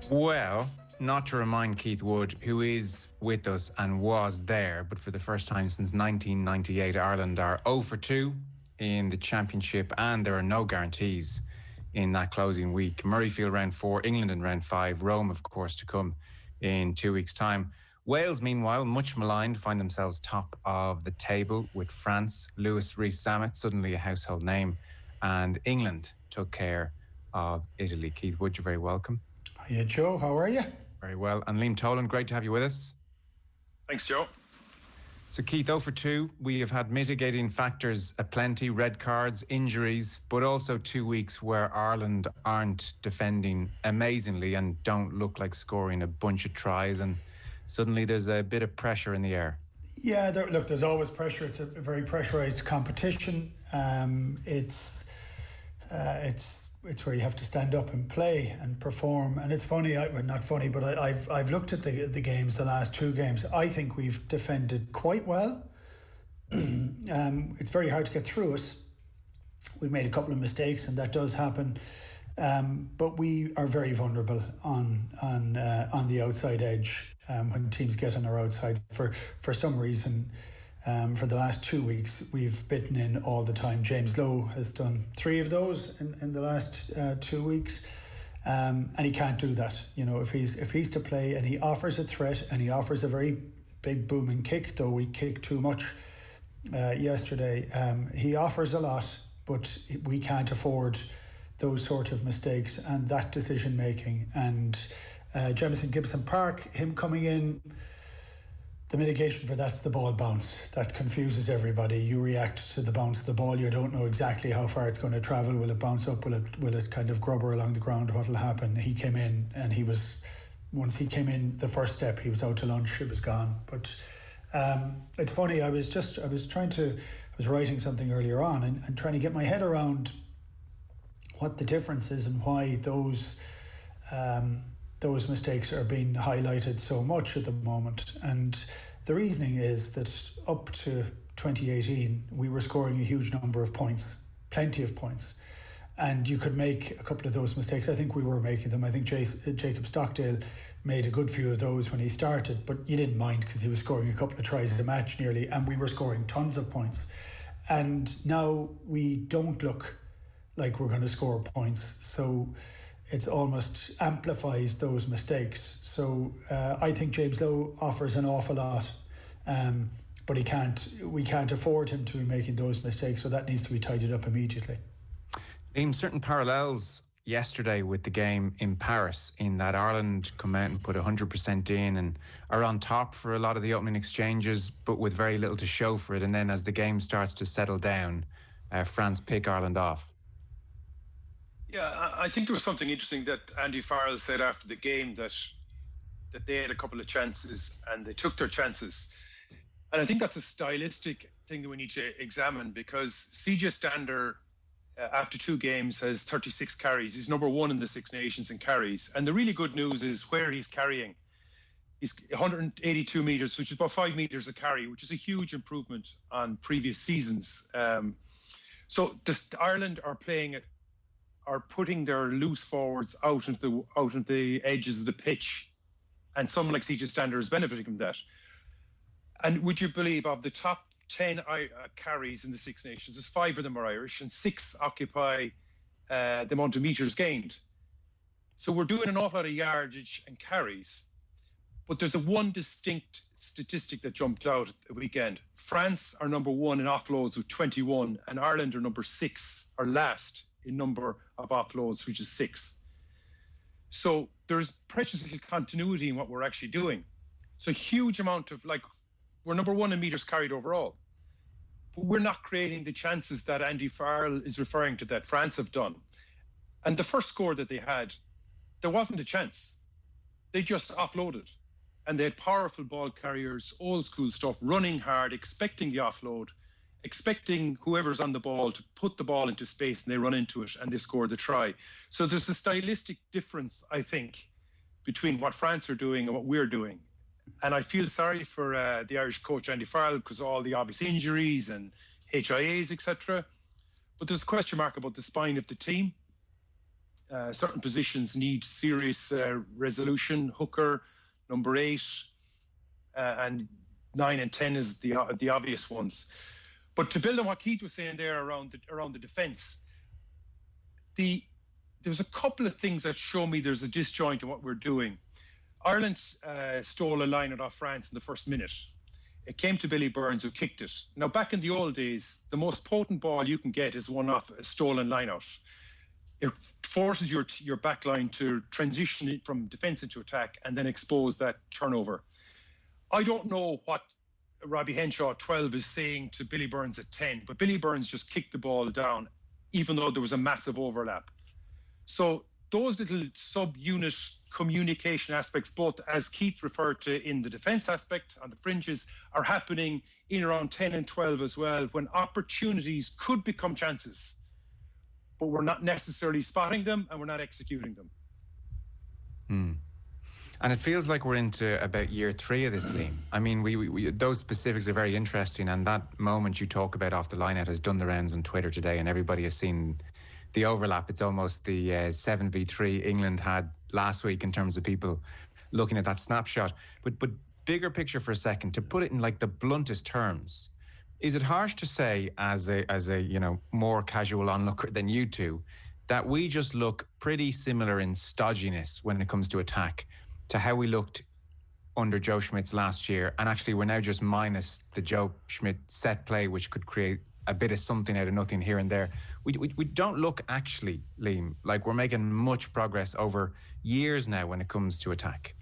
Well, not to remind Keith Wood, who is with us and was there, but for the first time since 1998, Ireland are 0 for 2 in the championship, and there are no guarantees in that closing week. Murrayfield round 4, England in round 5, Rome, of course, to come in 2 weeks' time. Wales, meanwhile, much maligned, find themselves top of the table with France. Lewis Rees-Zammit, suddenly a household name, and England took care of Italy. Keith Wood, you're very welcome. Hiya, Joe. How are you? Very well. And Liam Toland, great to have you with us. Thanks, Joe. So, Keith, 0 for 2. We have had mitigating factors aplenty, red cards, injuries, but also 2 weeks where Ireland aren't defending amazingly and don't look like scoring a bunch of tries, and suddenly there's a bit of pressure in the air. Yeah, there's always pressure. It's a very pressurised competition. It's where you have to stand up and play and perform. And it's funny, not funny, but I've looked at the games, the last 2 games. I think we've defended quite well. It's very hard to get through us. We've made a couple of mistakes, and that does happen. But we are very vulnerable on the outside edge when teams get on our outside. For some reason, for the last 2 weeks, we've bitten in all the time. James Lowe has done 3 of those in the last 2 weeks, and he can't do that. You know, if he's to play and he offers a threat and he offers a very big booming kick, though we kicked too much yesterday. He offers a lot, but we can't afford those sort of mistakes and that decision making. And Jamison Gibson Park, him coming in, the mitigation for that's the ball bounce. That confuses everybody. You react to the bounce of the ball. You don't know exactly how far it's going to travel. Will it bounce up? Will it kind of grubber along the ground? What will happen? He came in and once he came in, the first step, he was out to lunch. It was gone. But it's funny. I was writing something earlier on and trying to get my head around what the difference is and why those mistakes are being highlighted so much at the moment. And the reasoning is that up to 2018, we were scoring a huge number of points, plenty of points. And you could make a couple of those mistakes. I think we were making them. I think Jacob Stockdale made a good few of those when he started, but you didn't mind because he was scoring a couple of tries a match nearly, and we were scoring tons of points. And now we don't look like we're going to score points. So it almost amplifies those mistakes. So I think James Lowe offers an awful lot, but we can't afford him to be making those mistakes, so that needs to be tidied up immediately. Liam, certain parallels yesterday with the game in Paris, in that Ireland come out and put 100% in and are on top for a lot of the opening exchanges, but with very little to show for it. And then as the game starts to settle down, France pick Ireland off. Yeah, I think there was something interesting that Andy Farrell said after the game, that they had a couple of chances and they took their chances. And I think that's a stylistic thing that we need to examine, because CJ Stander, after 2 games, has 36 carries. He's number 1 in the Six Nations in carries. And the really good news is where he's carrying. He's 182 metres, which is about 5 metres a carry, which is a huge improvement on previous seasons. So Ireland are putting their loose forwards out into the edges of the pitch, and someone like CJ Stander is benefiting from that. And would you believe, of the top 10 carries in the Six Nations, 5 of them are Irish and 6 occupy the amount of metres gained. So we're doing an awful lot of yardage and carries, but there's one distinct statistic that jumped out at the weekend. France are number 1 in offloads with 21, and Ireland are number 6, or last, in number of offloads, which is 6. So there's precious little continuity in what we're actually doing. So huge amount of, we're number 1 in metres carried overall, but we're not creating the chances that Andy Farrell is referring to that France have done. And the first score that they had, there wasn't a chance. They just offloaded. And they had powerful ball carriers, old school stuff, running hard, expecting the offload, expecting whoever's on the ball to put the ball into space, and they run into it and they score the try. So there's a stylistic difference, I think, between what France are doing and what we're doing. And I feel sorry for the Irish coach, Andy Farrell, because of all the obvious injuries and HIAs, etc. But there's a question mark about the spine of the team. certain positions need serious resolution. Hooker, number 8, and 9 and 10 is the obvious ones. But to build on what Keith was saying there around the defence, there's a couple of things that show me there's a disjoint in what we're doing. Ireland stole a line off France in the first minute. It came to Billy Burns, who kicked it. Now, back in the old days, the most potent ball you can get is one off a stolen line out. It forces your back line to transition from defence into attack and then expose that turnover. I don't know what Robbie Henshaw at 12 is saying to Billy Burns at 10, but Billy Burns just kicked the ball down, even though there was a massive overlap. So those little sub-unit communication aspects, both as Keith referred to in the defence aspect on the fringes, are happening in around 10 and 12 as well, when opportunities could become chances, but we're not necessarily spotting them and we're not executing them. And it feels like we're into about year 3 of this theme. I mean, we those specifics are very interesting, and that moment you talk about off the line-out has done the rounds on Twitter today, and everybody has seen the overlap. It's almost the 7v3 England had last week in terms of people looking at that snapshot. But bigger picture for a second, to put it in like the bluntest terms, is it harsh to say as a more casual onlooker than you two that we just look pretty similar in stodginess when it comes to attack to how we looked under Joe Schmidt's last year, and actually we're now just minus the Joe Schmidt set play, which could create a bit of something out of nothing here and there. We don't look actually, Liam, like we're making much progress over years now when it comes to attack.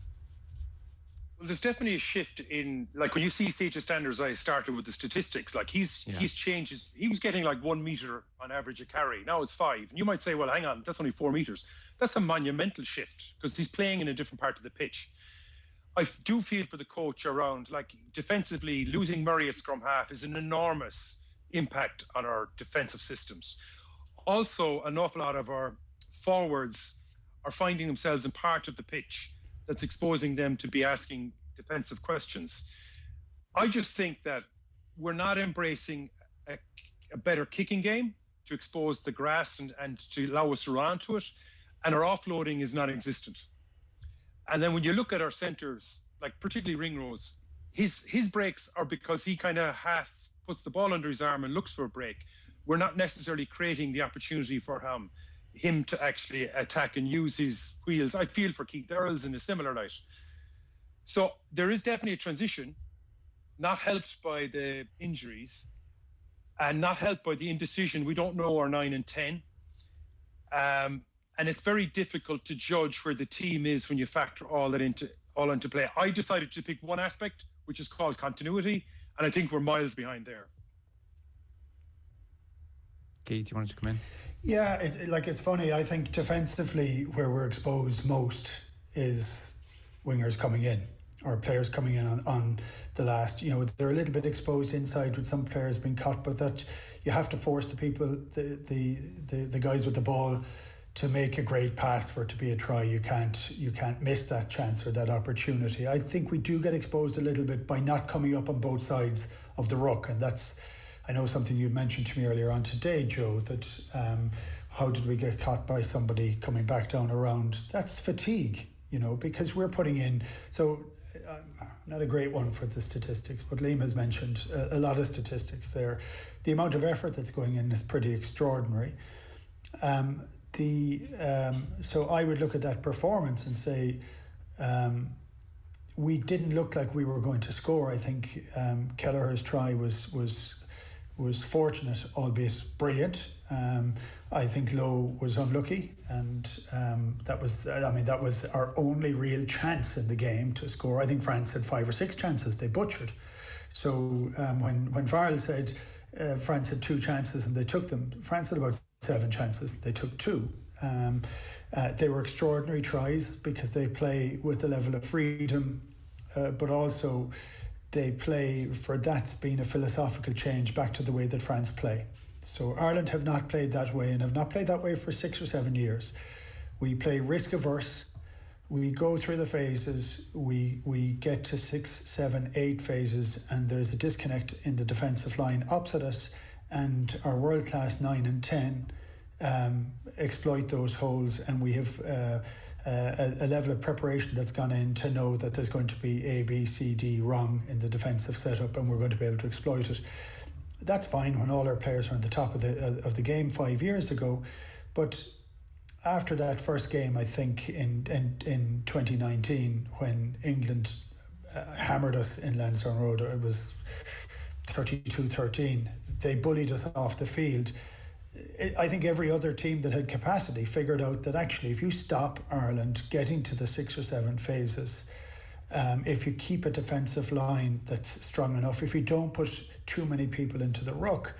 Well, there's definitely a shift in, like when you see CJ Standers, I started with the statistics, like he's changed. He was getting like 1 metre on average a carry. Now it's 5. And you might say, well, hang on, that's only 4 metres. That's a monumental shift because he's playing in a different part of the pitch. I do feel for the coach around, like defensively, losing Murray at scrum half is an enormous impact on our defensive systems. Also, an awful lot of our forwards are finding themselves in part of the pitch that's exposing them to be asking defensive questions. I just think that we're not embracing a better kicking game to expose the grass and to allow us to run to it, and our offloading is non-existent. And then when you look at our centres, like particularly Ringrose, his breaks are because he kind of half puts the ball under his arm and looks for a break. We're not necessarily creating the opportunity for him to actually attack and use his wheels. I feel for Keith Earls in a similar light. So there is definitely a transition, not helped by the injuries and not helped by the indecision. We don't know our 9 and 10. And it's very difficult to judge where the team is when you factor all into play. I decided to pick one aspect, which is called continuity, and I think we're miles behind there. Keith, you wanted to come in? Yeah, it's funny. I think defensively, where we're exposed most is wingers coming in or players coming in on the last. They're a little bit exposed inside with some players being caught, but that you have to force the people, the guys with the ball, to make a great pass for it to be a try. You can't miss that chance or that opportunity. I think we do get exposed a little bit by not coming up on both sides of the ruck, and that's, I know, something you mentioned to me earlier on today, Joe, that how did we get caught by somebody coming back down around? That's fatigue, because we're putting in. So not a great one for the statistics, but Liam has mentioned a lot of statistics there. The amount of effort that's going in is pretty extraordinary. So I would look at that performance and say we didn't look like we were going to score. I think Kelleher's try was fortunate, albeit brilliant. I think Lowe was unlucky, and that was our only real chance in the game to score. I think France had 5 or 6 chances they butchered. So when Farrell said France had 2 chances and they took them, France had about 7 chances, they took 2. They were extraordinary tries because they play with a level of freedom, but also they play for that's been a philosophical change back to the way that France play. So Ireland have not played that way and have not played that way for 6 or 7 years. We play risk averse. We go through the phases, we get to 6, 7, 8 phases, and there's a disconnect in the defensive line opposite us, and our world-class 9 and 10 exploit those holes, and we have a level of preparation that's gone in to know that there's going to be A, B, C, D wrong in the defensive setup, and we're going to be able to exploit it. That's fine when all our players are on the top of the game 5 years ago, but after that first game, I think in 2019, when England hammered us in Lansdowne Road, it was 32-13. They bullied us off the field. I think every other team that had capacity figured out that actually if you stop Ireland getting to the 6 or 7 phases, if you keep a defensive line that's strong enough, if you don't put too many people into the ruck,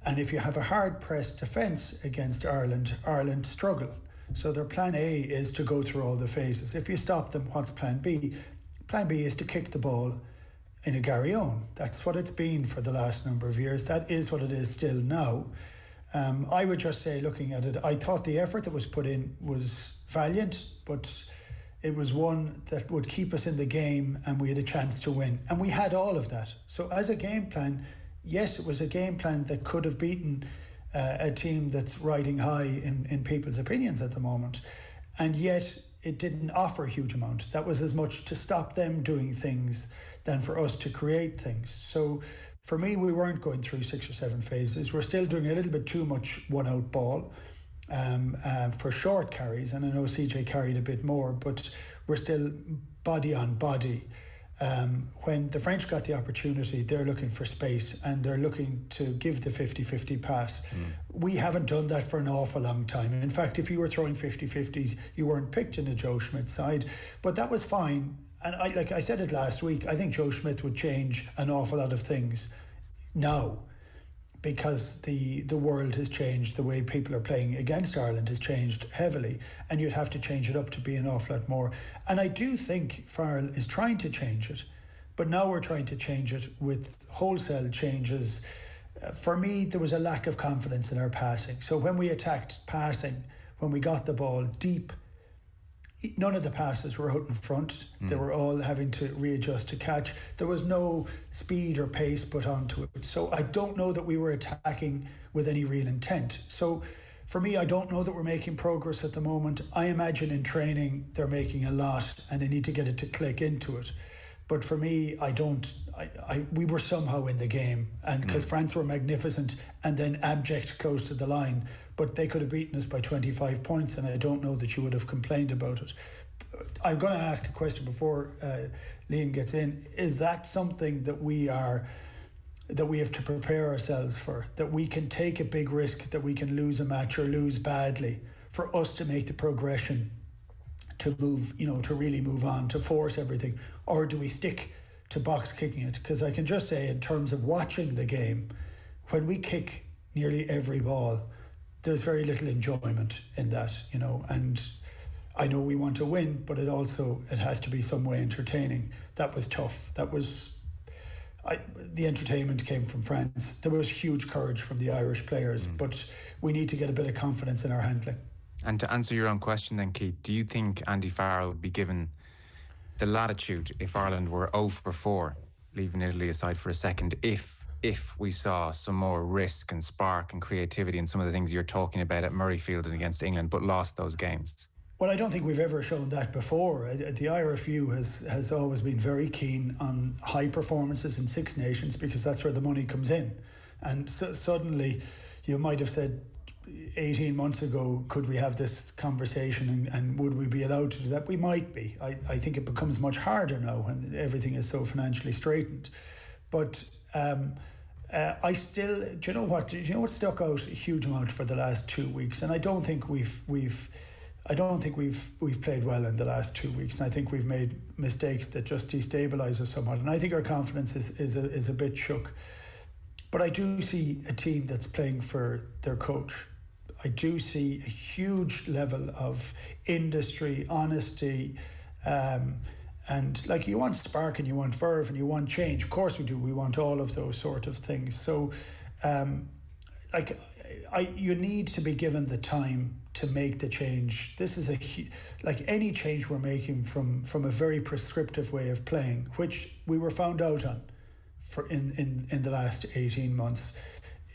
and if you have a hard-pressed defence against Ireland struggle. So their plan A is to go through all the phases. If you stop them, what's plan B? Plan B is to kick the ball in a Garryowen. That's what it's been for the last number of years. That is what it is still now. I would just say, looking at it, I thought the effort that was put in was valiant, but it was one that would keep us in the game and we had a chance to win. And we had all of that. So as a game plan, yes, it was a game plan that could have beaten a team that's riding high in people's opinions at the moment. And yet it didn't offer a huge amount. That was as much to stop them doing things than for us to create things. So for me, we weren't going through 6 or 7 phases. We're still doing a little bit too much one-out ball for short carries. And I know CJ carried a bit more, but we're still body on body. When the French got the opportunity, they're looking for space and they're looking to give the 50-50 pass. We haven't done that for an awful long time. In fact, if you were throwing 50-50s, you weren't picked in a Joe Schmidt side. But that was fine. And like I said it last week, I think Joe Schmidt would change an awful lot of things now, because the world has changed. The way people are playing against Ireland has changed heavily, and you'd have to change it up to be an awful lot more. And I do think Farrell is trying to change it, but now we're trying to change it with wholesale changes. For me, there was a lack of confidence in our passing. So when we attacked passing, when we got the ball deep, none of the passes were out in front. They were all having to readjust to catch. There was no speed or pace put onto it. So I don't know that we were attacking with any real intent. So for me, I don't know that we're making progress at the moment. I imagine in training they're making a lot and they need to get it to click into it. But for me, we were somehow in the game, and because France were magnificent and then abject close to the line, but they could have beaten us by 25 points, and I don't know that you would have complained about it. I'm going to ask a question before Liam gets in. Is that something that we have to prepare ourselves for? That we can take a big risk, that we can lose a match or lose badly, for us to make the progression to move, to really move on, to force everything? Or do we stick to box kicking it? Because I can just say, in terms of watching the game, when we kick nearly every ball, there's very little enjoyment in that, and I know we want to win, but it has to be some way entertaining. That was tough. The entertainment came from France. There was huge courage from the Irish players, but we need to get a bit of confidence in our handling. And to answer your own question then, Keith, do you think Andy Farrell would be given the latitude if Ireland were 0 for 4, leaving Italy aside for a second, if we saw some more risk and spark and creativity and some of the things you're talking about at Murrayfield and against England, but lost those games? Well, I don't think we've ever shown that before. The IRFU has always been very keen on high performances in Six Nations, because that's where the money comes in. And so suddenly you might have said 18 months ago, could we have this conversation and would we be allowed to do that? We might be. I think it becomes much harder now when everything is so financially straightened. But I still, do you know what stuck out a huge amount for the last 2 weeks? And I don't think we've played well in the last 2 weeks, and I think we've made mistakes that just destabilise us somewhat. And I think our confidence is a bit shook. But I do see a team that's playing for their coach. I do see a huge level of industry, honesty, and like, you want spark and you want verve and you want change. Of course we do. We want all of those sort of things. So, you need to be given the time to make the change. This is like any change we're making from a very prescriptive way of playing, which we were found out on in the last 18 months.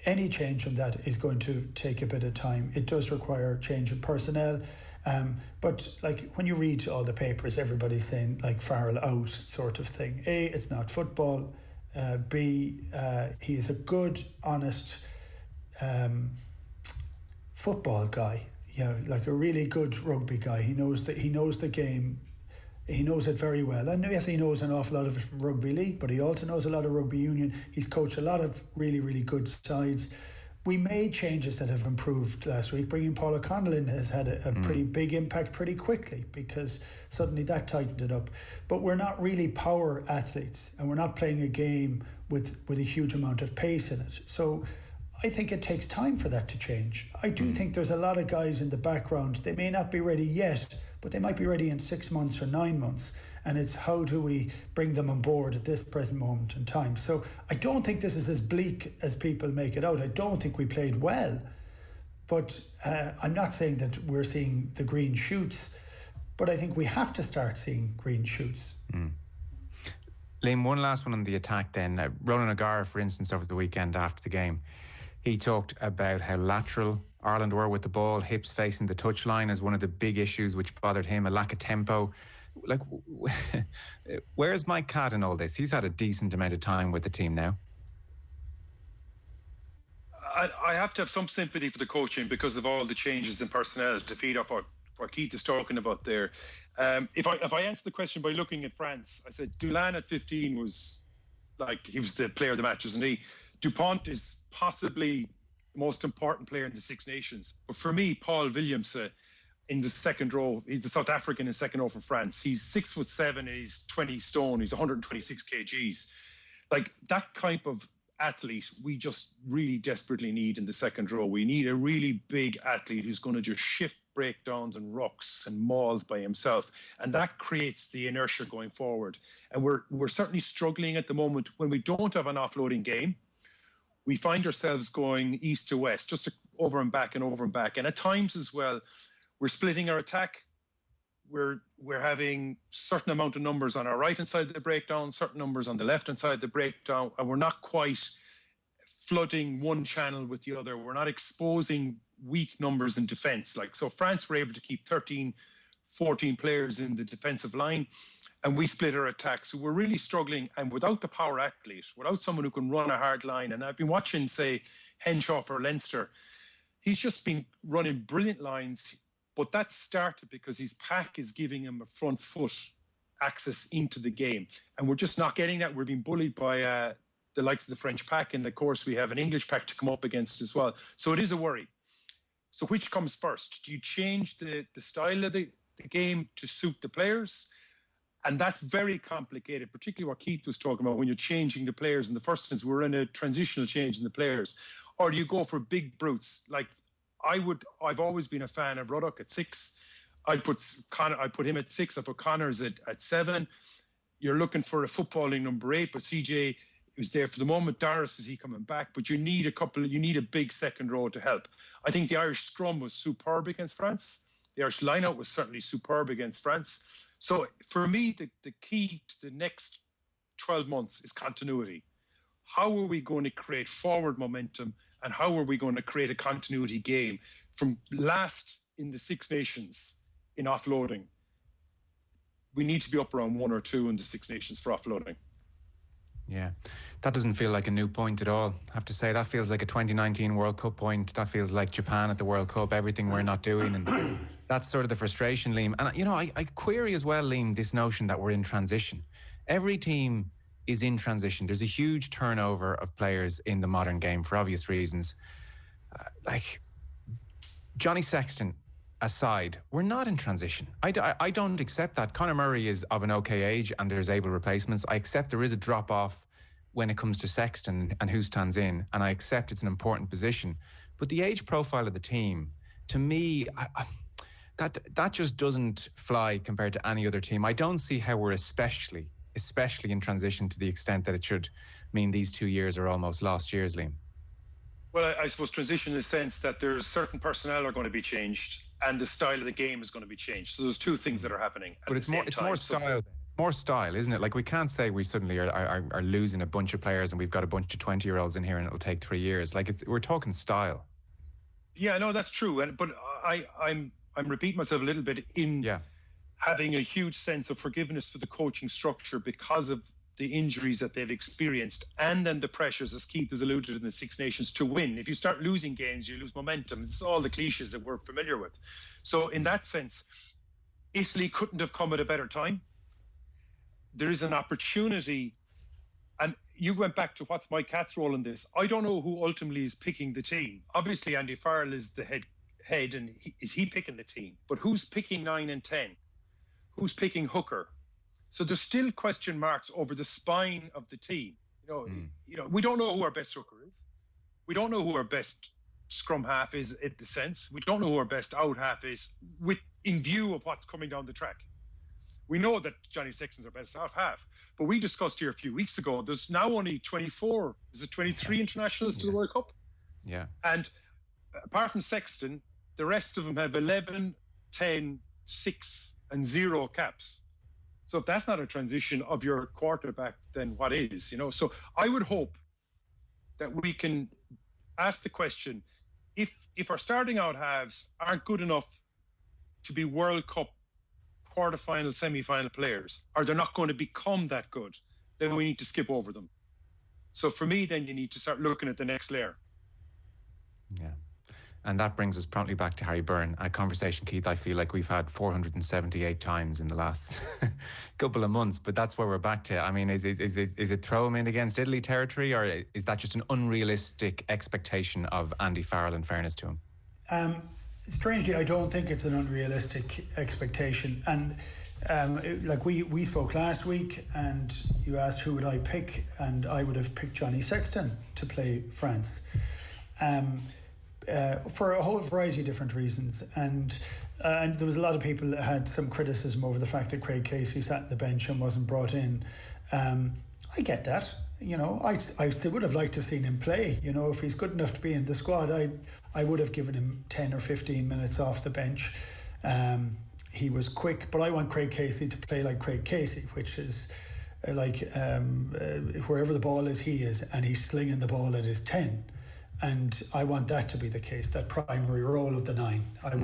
any change in that is going to take a bit of time. It does require change in personnel. But like when you read all the papers, everybody's saying like Farrell out sort of thing. A, it's not football. B, he is a good, honest football guy. Like a really good rugby guy. He knows the game. He knows it very well. And yes, he knows an awful lot of it from rugby league, but he also knows a lot of rugby union. He's coached a lot of really, really good sides. We made changes that have improved last week. Bringing Paul O'Connell in has had a pretty big impact pretty quickly, because suddenly that tightened it up. But we're not really power athletes, and we're not playing a game with a huge amount of pace in it. So I think it takes time for that to change. I do think there's a lot of guys in the background. They may not be ready yet, but they might be ready in 6 months or 9 months. And it's how do we bring them on board at this present moment in time. So I don't think this is as bleak as people make it out. I don't think we played well. But I'm not saying that we're seeing the green shoots, but I think we have to start seeing green shoots. Liam, one last one on the attack then. Ronan O'Gara, for instance, over the weekend after the game, he talked about how lateral Ireland were with the ball, hips facing the touchline as one of the big issues which bothered him, a lack of tempo. Like, where's Mike Catt in all this? He's had a decent amount of time with the team now. I have to have some sympathy for the coaching because of all the changes in personnel to feed off what Keith is talking about there. If I answer the question by looking at France, I said Dulin at 15 was like, he was the player of the match, isn't he? Dupont is possibly the most important player in the Six Nations. But for me, Paul Williamson in the second row, he's the South African in second row for France. He's 6'7" and he's 20 stone. He's 126 kgs. Like that type of athlete, we just really desperately need in the second row. We need a really big athlete who's going to just shift breakdowns and rucks and mauls by himself, and that creates the inertia going forward. And we're certainly struggling at the moment when we don't have an offloading game. We find ourselves going east to west, just over and back and over and back. And at times as well, we're splitting our attack. We're having certain amount of numbers on our right-hand side of the breakdown, certain numbers on the left-hand side of the breakdown, and we're not quite flooding one channel with the other. We're not exposing weak numbers in defence. Like, so France were able to keep 13, 14 players in the defensive line, and we split our attack. So we're really struggling. And without the power athlete, without someone who can run a hard line, and I've been watching, say, Henshaw for Leinster, he's just been running brilliant lines, but that started because his pack is giving him a front foot access into the game. And we're just not getting that. We're being bullied by the likes of the French pack. And of course, we have an English pack to come up against as well. So it is a worry. So which comes first? Do you change the style of the game to suit the players? And that's very complicated, particularly what Keith was talking about when you're changing the players. In the first instance, we're in a transitional change in the players. Or do you go for big brutes? Like I've always been a fan of Ruddock at 6. I'd put him at 6. I put Connors at 7. You're looking for a footballing number 8, but CJ was there for the moment. Doris, is he coming back? But you need a big second row to help. I think the Irish scrum was superb against France. The Irish lineout was certainly superb against France. So for me, the key to the next 12 months is continuity. How are we going to create forward momentum, and how are we going to create a continuity game from last in the Six Nations in offloading? We need to be up around 1 or 2 in the Six Nations for offloading. Yeah, that doesn't feel like a new point at all. I have to say, that feels like a 2019 World Cup point. That feels like Japan at the World Cup, everything we're not doing. And that's sort of the frustration, Liam. And, you know, I query as well, Liam, this notion that we're in transition. Every team is in transition. There's a huge turnover of players in the modern game for obvious reasons. Like Johnny Sexton aside, we're not in transition. I don't accept that. Conor Murray is of an okay age and there's able replacements. I accept there is a drop off when it comes to Sexton and who stands in, and I accept it's an important position. But the age profile of the team, to me, that just doesn't fly compared to any other team. I don't see how we're especially in transition to the extent that it should mean these 2 years are almost lost years, Liam. Well, I suppose transition in the sense that there's certain personnel are going to be changed and the style of the game is going to be changed. So there's two things that are happening. But it's more style. More style, isn't it? Like, we can't say we suddenly are losing a bunch of players and we've got a bunch of 20-year-olds in here and it'll take 3 years. Like, we're talking style. Yeah, no, that's true. But I'm repeating myself a little bit in having a huge sense of forgiveness for the coaching structure because of the injuries that they've experienced, and then the pressures, as Keith has alluded, in the Six Nations to win. If you start losing games, you lose momentum. It's all the cliches that we're familiar with. So in that sense, Italy couldn't have come at a better time. There is an opportunity, and you went back to what's Mike Catt's role in this. I don't know who ultimately is picking the team. Obviously, Andy Farrell is the head, and is he picking the team? But who's picking 9 and 10? Who's picking hooker? So there's still question marks over the spine of the team. You know, we don't know who our best hooker is. We don't know who our best scrum half is in the sense. We don't know who our best out half is in view of what's coming down the track. We know that Johnny Sexton's our best out half, but we discussed here a few weeks ago, there's now only 23 internationals to the World Cup? Yeah. And apart from Sexton, the rest of them have 11, 10, 6 and 0 caps. So if that's not a transition of your quarterback, then what is? You know, so I would hope that we can ask the question, if our starting out halves aren't good enough to be World Cup quarterfinal, semi-final players, or they're not going to become that good, then we need to skip over them. So for me, then you need to start looking at the next layer. Yeah. And that brings us promptly back to Harry Byrne. A conversation, Keith, I feel like we've had 478 times in the last couple of months, but that's where we're back to. I mean, is it throw him in against Italy territory, or is that just an unrealistic expectation of Andy Farrell, in fairness to him? Strangely, I don't think it's an unrealistic expectation. And like we spoke last week, and you asked who would I pick, and I would have picked Johnny Sexton to play France. For a whole variety of different reasons, and there was a lot of people that had some criticism over the fact that Craig Casey sat on the bench and wasn't brought in. I get that, you know. I still would have liked to have seen him play. You know, if he's good enough to be in the squad, I would have given him 10 or 15 minutes off the bench. He was quick, but I want Craig Casey to play like Craig Casey, which is like wherever the ball is, he is, and he's slinging the ball at his 10. And I want that to be the case, that primary role of the 9. I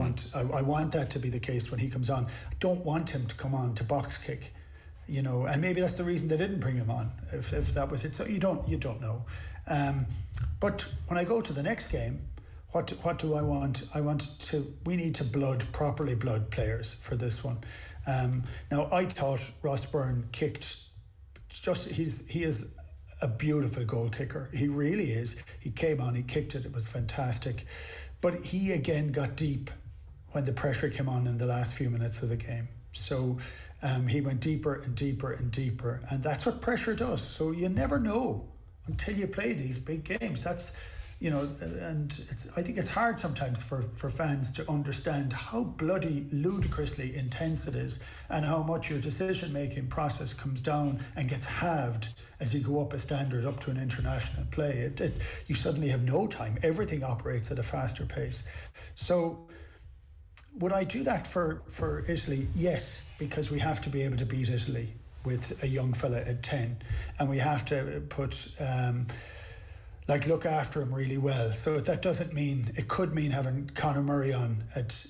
want that to be the case when he comes on. I don't want him to come on to box kick, you know, and maybe that's the reason they didn't bring him on, if that was it. So you don't know. But when I go to the next game, what do I want? We need to properly blood players for this one. Now, I thought Ross Byrne kicked, he is a beautiful goal kicker. He really is. He came on, he kicked it. It was fantastic. But he again got deep when the pressure came on in the last few minutes of the game. So he went deeper and deeper and deeper. And that's what pressure does. So you never know until you play these big games. That's, you know, and I think it's hard sometimes for fans to understand how bloody ludicrously intense it is, and how much your decision-making process comes down and gets halved as you go up a standard, up to an international play. You suddenly have no time. Everything operates at a faster pace. So would I do that for Italy? Yes, because we have to be able to beat Italy with a young fella at 10, and we have to put look after him really well. So that doesn't mean, it could mean having Conor Murray on at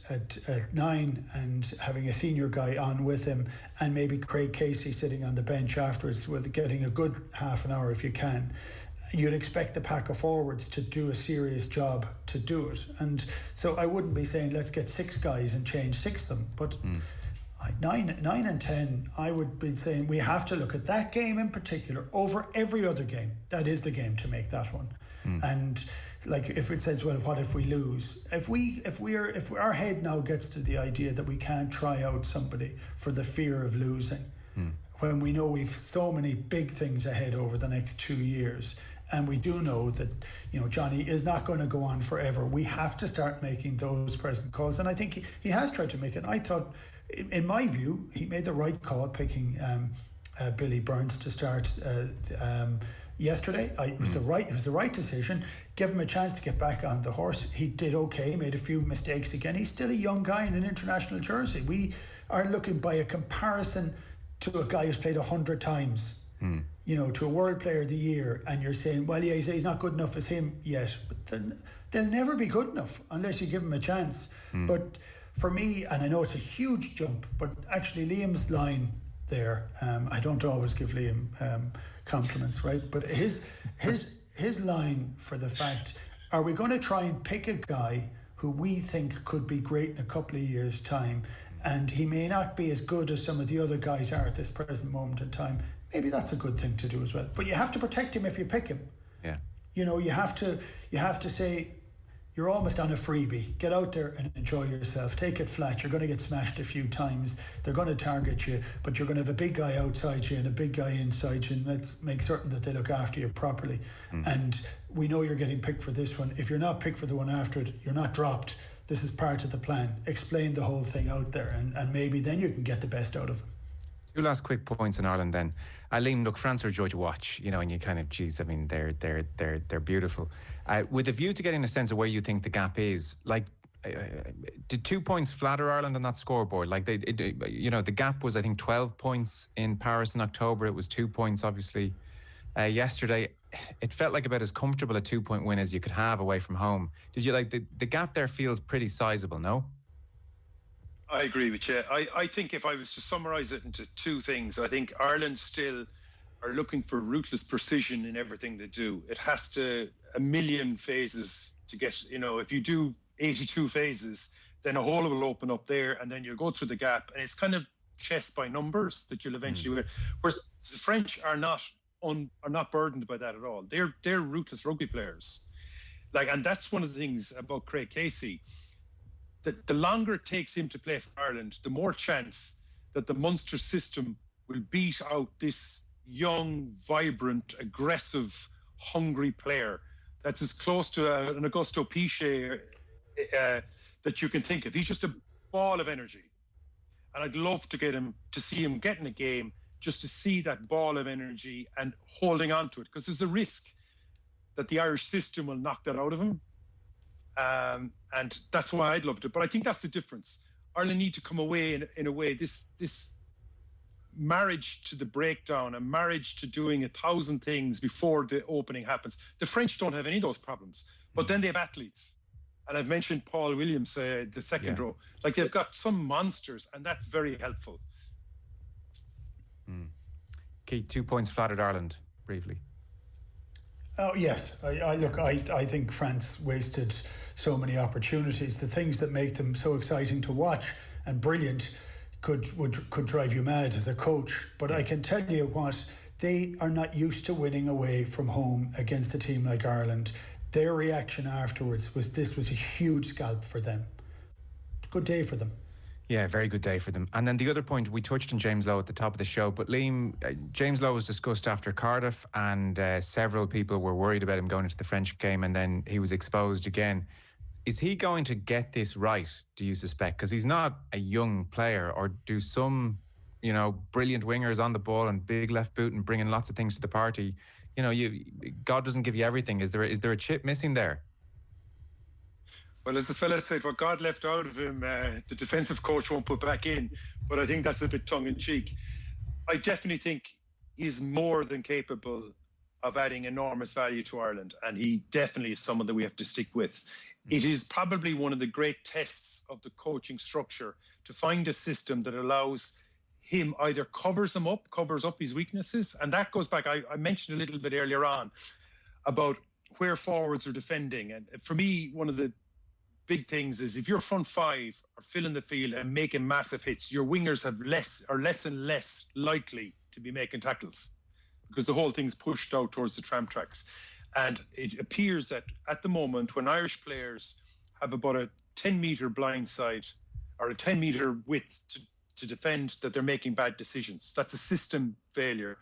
9 and having a senior guy on with him, and maybe Craig Casey sitting on the bench afterwards with getting a good half an hour if you can. You'd expect the pack of forwards to do a serious job to do it. And so I wouldn't be saying let's get 6 guys and change 6 of them, but 9 and 10, I would be saying we have to look at that game in particular over every other game. That is the game to make that one. And like, if it says, well, what if we lose? If our head now gets to the idea that we can't try out somebody for the fear of losing, when we know we've so many big things ahead over the next 2 years, and we do know that, you know, Johnny is not going to go on forever, we have to start making those present calls. And I think he has tried to make it. I thought, in my view, he made the right call picking Billy Burns to start yesterday. It was the right decision. Give him a chance to get back on the horse. He did okay, made a few mistakes again. He's still a young guy in an international jersey. We are looking by a comparison to a guy who's played 100 times, you know, to a World Player of the Year, and you're saying, well, yeah, he's not good enough as him yet, but they'll never be good enough unless you give them a chance. But for me, and I know it's a huge jump, but actually Liam's line there, I don't always give Liam compliments, right? But his line for the fact, are we going to try and pick a guy who we think could be great in a couple of years' time, and he may not be as good as some of the other guys are at this present moment in time? Maybe that's a good thing to do as well. But you have to protect him if you pick him. Yeah. You know, you have to say, you're almost on a freebie. Get out there and enjoy yourself. Take it flat. You're going to get smashed a few times. They're going to target you, but you're going to have a big guy outside you and a big guy inside you, and let's make certain that they look after you properly. And we know you're getting picked for this one. If you're not picked for the one after it, you're not dropped. This is part of the plan. Explain the whole thing out there, and maybe then you can get the best out of them. Two last quick points in Ireland then. Liam, look, France are a joy to watch, you know, and you kind of, geez, I mean, they're beautiful. With a view to getting a sense of where you think the gap is, like, did 2 points flatter Ireland on that scoreboard? Like, you know, the gap was, I think, 12 points in Paris in October. It was 2 points, obviously, yesterday. It felt like about as comfortable a 2 point win as you could have away from home. Did you like the gap there feels pretty sizable, no? I agree with you. I think if I was to summarise it into two things, I think Ireland still are looking for ruthless precision in everything they do. It has to, a million phases to get, you know, if you do 82 phases, then a hole will open up there and then you'll go through the gap. And it's kind of chess by numbers that you'll eventually win. Whereas the French are not burdened by that at all. They're ruthless rugby players. Like, and that's one of the things about Craig Casey. That the longer it takes him to play for Ireland, the more chance that the Munster system will beat out this young, vibrant, aggressive, hungry player that's as close to an Augusto Piche that you can think of. He's just a ball of energy. And I'd love to see him get in a game, just to see that ball of energy and holding on to it, because there's a risk that the Irish system will knock that out of him. And that's why I'd loved it. But I think that's the difference. Ireland need to come away in a way, this marriage to the breakdown, a marriage to doing 1,000 things before the opening happens. The French don't have any of those problems, but then they have athletes. And I've mentioned Paul Williams, the second row. Like, they've got some monsters, and that's very helpful. Keith, 2 points flattered Ireland, briefly. Oh, yes. I think France wasted so many opportunities. The things that make them so exciting to watch and brilliant could drive you mad as a coach. But I can tell you what, they are not used to winning away from home against a team like Ireland. Their reaction afterwards was this was a huge scalp for them. Good day for them. Yeah, very good day for them. And then the other point, we touched on James Lowe at the top of the show, but Liam, James Lowe was discussed after Cardiff, and several people were worried about him going into the French game, and then he was exposed again. Is he going to get this right, do you suspect? Because he's not a young player. Or do some, you know, brilliant wingers on the ball and big left boot and bringing lots of things to the party, you know, God doesn't give you everything. Is there a chip missing there? Well, as the fella said, what God left out of him, the defensive coach won't put back in. But I think that's a bit tongue-in-cheek. I definitely think he's more than capable of adding enormous value to Ireland, and he definitely is someone that we have to stick with. It is probably one of the great tests of the coaching structure, to find a system that allows him, either covers up his weaknesses. And that goes back, I mentioned a little bit earlier on about where forwards are defending. And for me, one of the big things is, if your front five are filling the field and making massive hits, your wingers are less and less likely to be making tackles, because the whole thing's pushed out towards the tram tracks. And it appears that at the moment, when Irish players have about a 10-metre blind side or a 10-metre width to defend, that they're making bad decisions. That's a system failure.